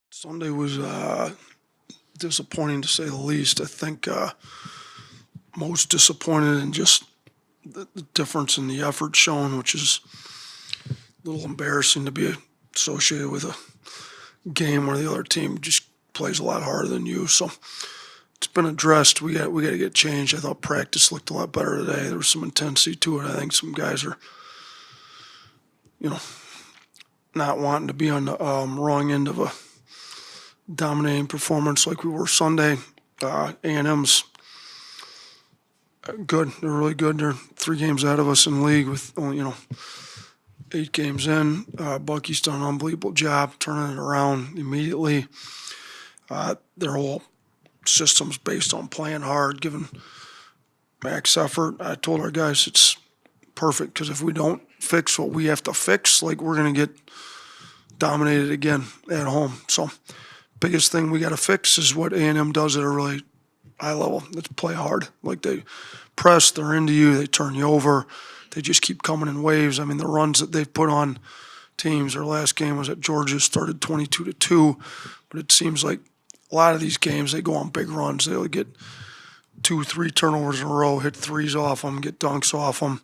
Sunday was disappointing to say the least. I think most disappointed in just the difference in the effort shown, which is a little embarrassing to be associated with a game where the other team just plays a lot harder than you. So it's been addressed. We got to get changed. I thought practice looked a lot better today. There was some intensity to it. I think some guys are, you know, not wanting to be on the wrong end of a dominating performance like we were Sunday. A&M's good. They're really good. They're 3 games ahead of us in the league with only, 8 games in. Bucky's done an unbelievable job turning it around immediately. Their whole system's based on playing hard, giving max effort. I told our guys it's perfect because if we don't fix what we have to fix, like we're going to get dominated again at home. So biggest thing we got to fix is what A&M does at a really high level. Let's play hard. Like they press, they're into you, they turn you over. They just keep coming in waves. I mean, the runs that they've put on teams, their last game was at Georgia, started 22-2, but it seems like a lot of these games, they go on big runs. They'll get 2-3 turnovers in a row, hit threes off them, get dunks off them,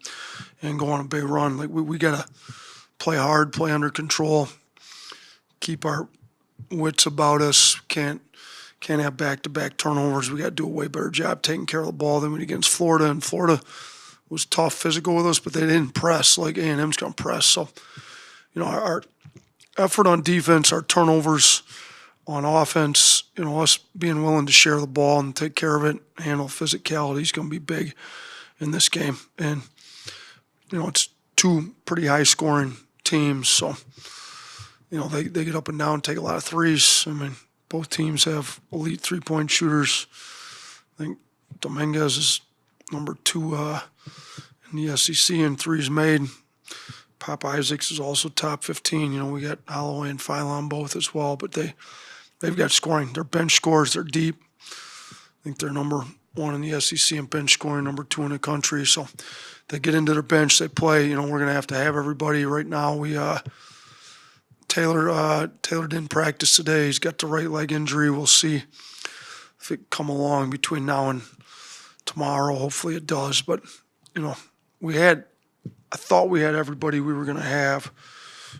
and go on a big run. Like we got to play hard, play under control, keep our wits about us. Can't have back-to-back turnovers. We got to do a way better job taking care of the ball than we did against Florida. And Florida was tough physical with us, but they didn't press like A&M's going to press. So, our effort on defense, our turnovers on offense, us being willing to share the ball and take care of it, handle physicality is going to be big in this game. And, it's 2 pretty high-scoring teams, so, they get up and down, take a lot of threes. I mean, both teams have elite three-point shooters. I think Dominguez is number 2 in the SEC in threes made. Pop Isaacs is also top 15. We got Holloway and Philon both as well, but they've got scoring. Their bench scores, they're deep. I think they're number 1 in the SEC in bench scoring, number 2 in the country. So they get into their bench, they play. We're going to have everybody. Right now, Taylor didn't practice today. He's got the right leg injury. We'll see if it come along between now and tomorrow. Hopefully it does. But, I thought we had everybody we were going to have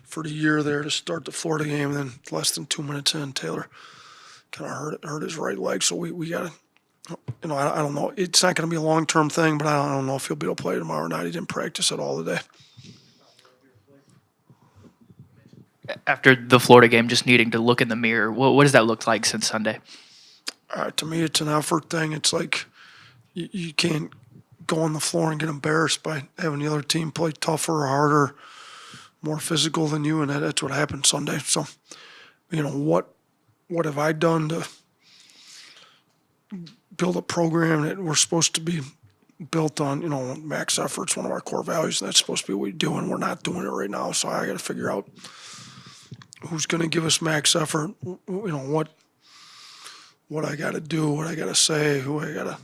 for the year there to start the Florida game. And then less than 2 minutes in, Taylor kind of hurt his right leg. So we got to, I don't know. It's not going to be a long-term thing, but I don't know if he'll be able to play tomorrow or not. He didn't practice at all today. After the Florida game, just needing to look in the mirror, what does that look like since Sunday? To me, it's an effort thing. It's like you can't go on the floor and get embarrassed by having the other team play tougher, harder, more physical than you, and that's what happened Sunday. So, what have I done to build a program that we're supposed to be built on, max effort's one of our core values, and that's supposed to be what we do, and we're not doing it right now. So I got to figure out who's going to give us max effort, what I got to do, what I got to say, who I got to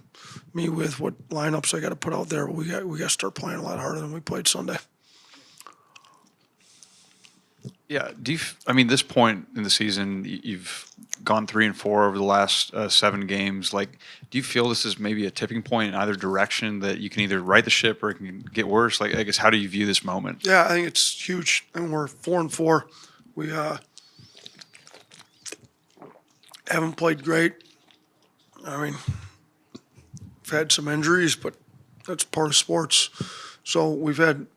meet with, what lineups I got to put out there. But we got to start playing a lot harder than we played Sunday. Yeah. This point in the season, you've gone 3-4 over the last 7 games. Like, do you feel this is maybe a tipping point in either direction that you can either right the ship or it can get worse? Like, I guess, how do you view this moment? Yeah, I think it's huge. And we're 4-4. We haven't played great. I mean, we've had some injuries, but that's part of sports. So we've had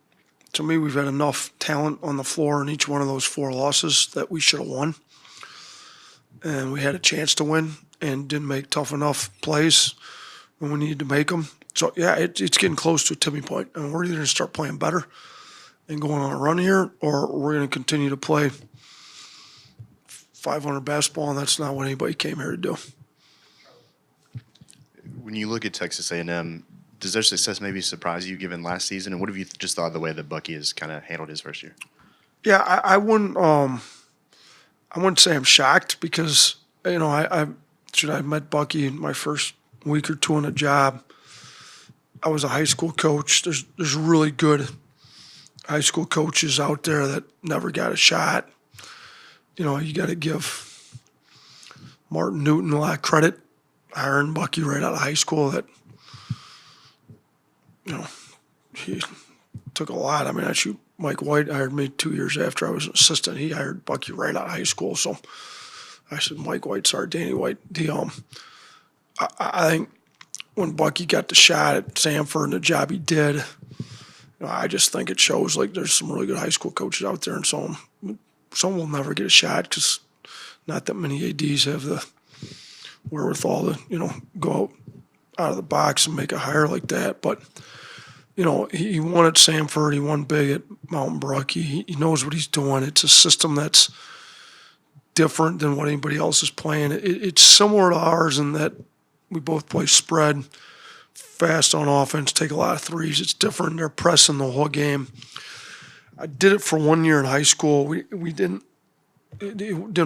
enough talent on the floor in each one of those 4 losses that we should have won. And we had a chance to win and didn't make tough enough plays when we needed to make them. So, yeah, it's getting close to a tipping point. And we're either going to start playing better and going on a run here, or we're going to continue to play 500 basketball, and that's not what anybody came here to do. When you look at Texas A&M, does their success maybe surprise you given last season? And what have you just thought of the way that Bucky has kind of handled his first year? Yeah, I wouldn't say I'm shocked because, I met Bucky in my first week or 2 on the job. I was a high school coach. There's really good high school coaches out there that never got a shot. You got to give Martin Newton a lot of credit hiring Bucky right out of high school. That he took a lot. I mean, actually, Mike White hired me 2 years after I was an assistant. He hired Bucky right out of high school. So I said, Mike White, sorry, Danny White. I think when Bucky got the shot at Sanford and the job he did, I just think it shows like there's some really good high school coaches out there, and some will never get a shot because not that many ADs have the wherewithal to go out of the box and make a hire like that. But he won at Sanford, he won big at Mountain Brook. He knows what he's doing. It's a system that's different than what anybody else is playing. It's similar to ours in that we both play spread, fast on offense, take a lot of threes. It's different. They're pressing the whole game. I did it for 1 year in high school. It didn't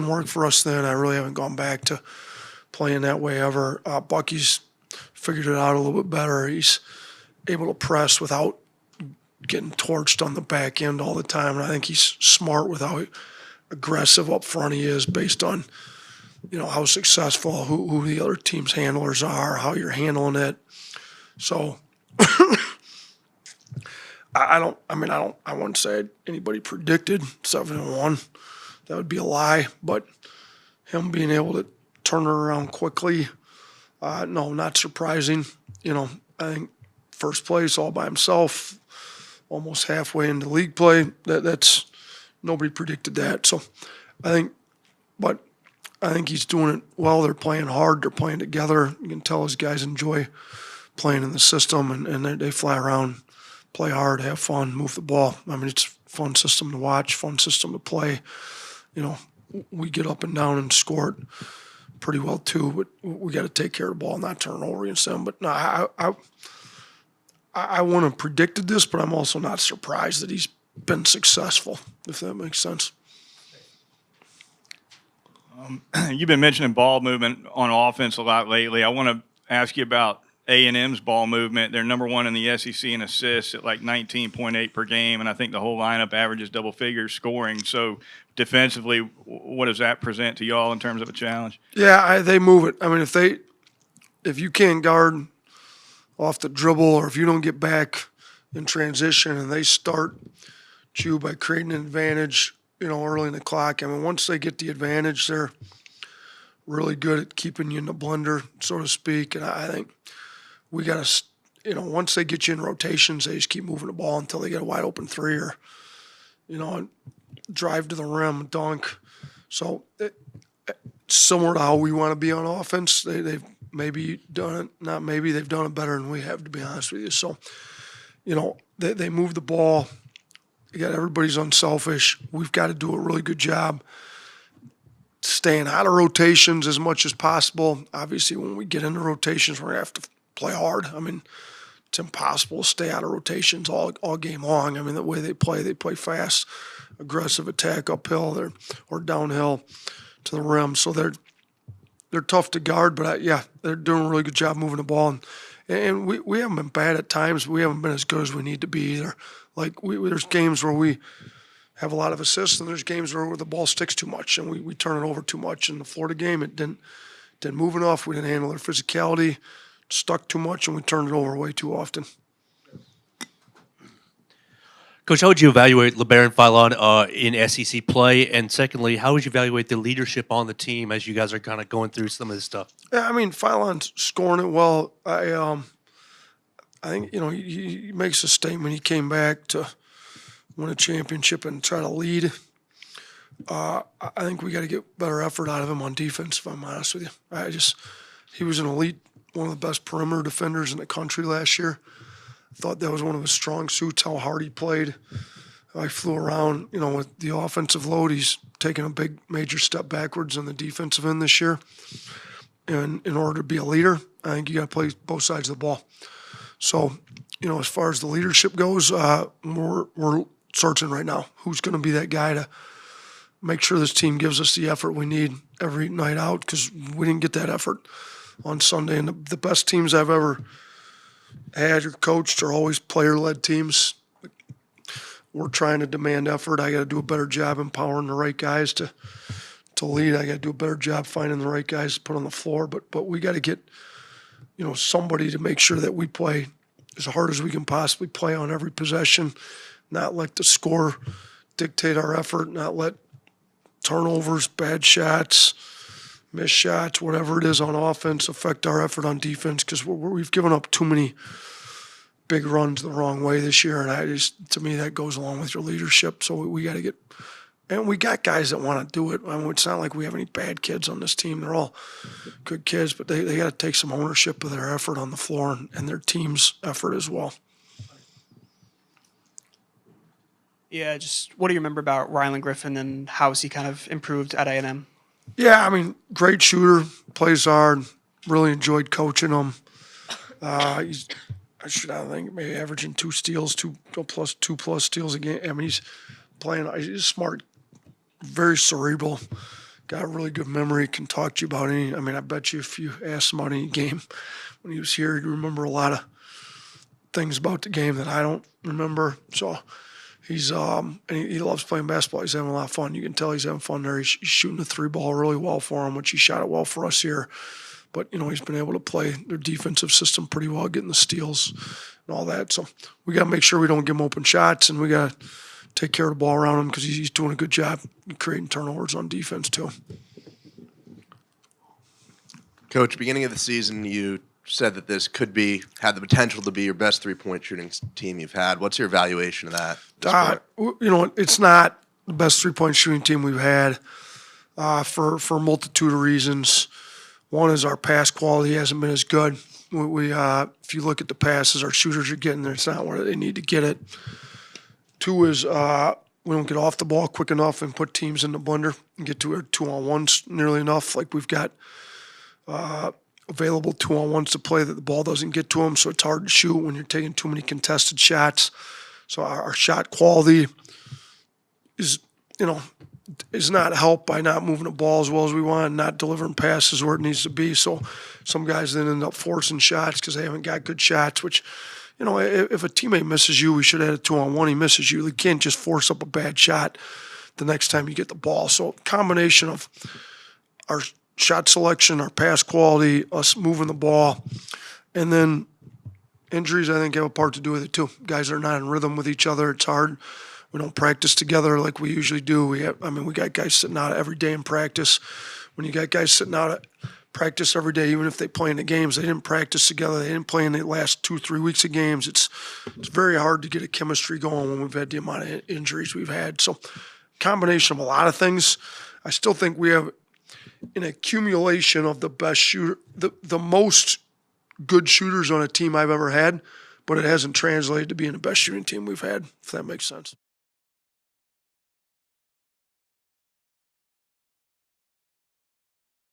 work for us then. I really haven't gone back to playing that way ever. Bucky's figured it out a little bit better. He's able to press without getting torched on the back end all the time. And I think he's smart with how aggressive up front he is based on, how successful, who the other team's handlers are, how you're handling it. So I wouldn't say anybody predicted 7-1. That would be a lie. But him being able to turn it around quickly, no, not surprising. I think first place all by himself, almost halfway into league play. That's nobody predicted that. So I think he's doing it well. They're playing hard. They're playing together. You can tell his guys enjoy playing in the system, and they fly around, play hard, have fun, move the ball. I mean, it's a fun system to watch, fun system to play. We get up and down and score it pretty well too, but we got to take care of the ball, not turn it over against them. But no, I wouldn't have predicted this, but I'm also not surprised that he's been successful, if that makes sense. You've been mentioning ball movement on offense a lot lately. I want to ask you about A&M's ball movement. They're number one in the SEC in assists at like 19.8 per game, and I think the whole lineup averages double figures scoring. So defensively, what does that present to y'all in terms of a challenge? Yeah, they move it. I mean, if you can't guard off the dribble, or if you don't get back in transition and they start you by creating an advantage, early in the clock. I mean, once they get the advantage, they're really good at keeping you in the blender, so to speak. And I think we got to, once they get you in rotations, they just keep moving the ball until they get a wide open three or, drive to the rim, dunk. So it's similar to how we want to be on offense. They've maybe done it, not maybe, they've done it better than we have, to be honest with you. So, they move the ball. Everybody's unselfish. We've got to do a really good job staying out of rotations as much as possible. Obviously, when we get into rotations, we're going to have to play hard. I mean, it's impossible to stay out of rotations all game long. I mean, the way they play fast, aggressive attack uphill or downhill to the rim. So they're tough to guard, but they're doing a really good job moving the ball. And we haven't been bad at times. But we haven't been as good as we need to be either. Like there's games where we have a lot of assists, and there's games where the ball sticks too much and we turn it over too much. In the Florida game, it didn't move enough. We didn't handle their physicality, stuck too much, and we turned it over way too often. Coach, how would you evaluate LeBaron Philon in SEC play? And secondly, how would you evaluate the leadership on the team as you guys are kind of going through some of this stuff? Yeah, I mean, Philon's scoring it well. I think, he makes a statement. He came back to win a championship and try to lead. I think we got to get better effort out of him on defense, if I'm honest with you. He was an elite, one of the best perimeter defenders in the country last year. I thought that was one of his strong suits, how hard he played. I flew around, with the offensive load. He's taken a big major step backwards in the defensive end this year. And in order to be a leader, I think you got to play both sides of the ball. So, as far as the leadership goes, we're searching right now. Who's going to be that guy to make sure this team gives us the effort we need every night out, because we didn't get that effort on Sunday. And the best teams I've ever had or coached are always player-led teams. We're trying to demand effort. I got to do a better job empowering the right guys to to lead. I got to do a better job finding the right guys to put on the floor. But we got to get, somebody to make sure that we play as hard as we can possibly play on every possession, not let the score dictate our effort, not let turnovers, bad shots, missed shots, whatever it is on offense affect our effort on defense, because we've given up too many big runs the wrong way this year. And to me, that goes along with your leadership. So we got to get, and we got guys that want to do it. I mean, it's not like we have any bad kids on this team. They're all good kids, but they got to take some ownership of their effort on the floor and their team's effort as well. Yeah, just what do you remember about Rylan Griffin and how has he kind of improved at A&M? Yeah, I mean, great shooter, plays hard. Really enjoyed coaching him. I think maybe averaging 2 steals, two plus steals a game. I mean, he's smart, very cerebral, got a really good memory, can talk to you about any. I mean, I bet you if you asked him about any game when he was here, he'd remember a lot of things about the game that I don't remember. So he's and he loves playing basketball. He's having a lot of fun. You can tell he's having fun there. He's shooting the 3-ball really well for him, which he shot it well for us here. But, he's been able to play their defensive system pretty well, getting the steals and all that. So we got to make sure we don't give him open shots, and we got to take care of the ball around him because he's doing a good job creating turnovers on defense too. Coach, beginning of the season, you said that this had the potential to be your best three-point shooting team you've had. What's your evaluation of that? It's not the best three-point shooting team we've had for a multitude of reasons. One is our pass quality hasn't been as good. If you look at the passes our shooters are getting there, it's not where they need to get it. 2 is we don't get off the ball quick enough and put teams in the blender and get to our 2-on-1s nearly enough. Like we've got available 2-on-1s to play that the ball doesn't get to them, so it's hard to shoot when you're taking too many contested shots. So our shot quality is not helped by not moving the ball as well as we want and not delivering passes where it needs to be. So some guys then end up forcing shots because they haven't got good shots, which, if a teammate misses you, we should have had a 2-on-1. He misses you. They can't just force up a bad shot the next time you get the ball. So combination of our shot selection, our pass quality, us moving the ball, and then injuries, I think, have a part to do with it too. Guys are not in rhythm with each other. It's hard. We don't practice together like we usually do. We got guys sitting out every day in practice. When you got guys sitting out at practice every day, even if they play in the games, they didn't practice together. They didn't play in the last 2-3 weeks of games. It's very hard to get a chemistry going when we've had the amount of injuries we've had. So combination of a lot of things. I still think we have an accumulation of the best shooter, the most good shooters on a team I've ever had, but it hasn't translated to being the best shooting team we've had, if that makes sense.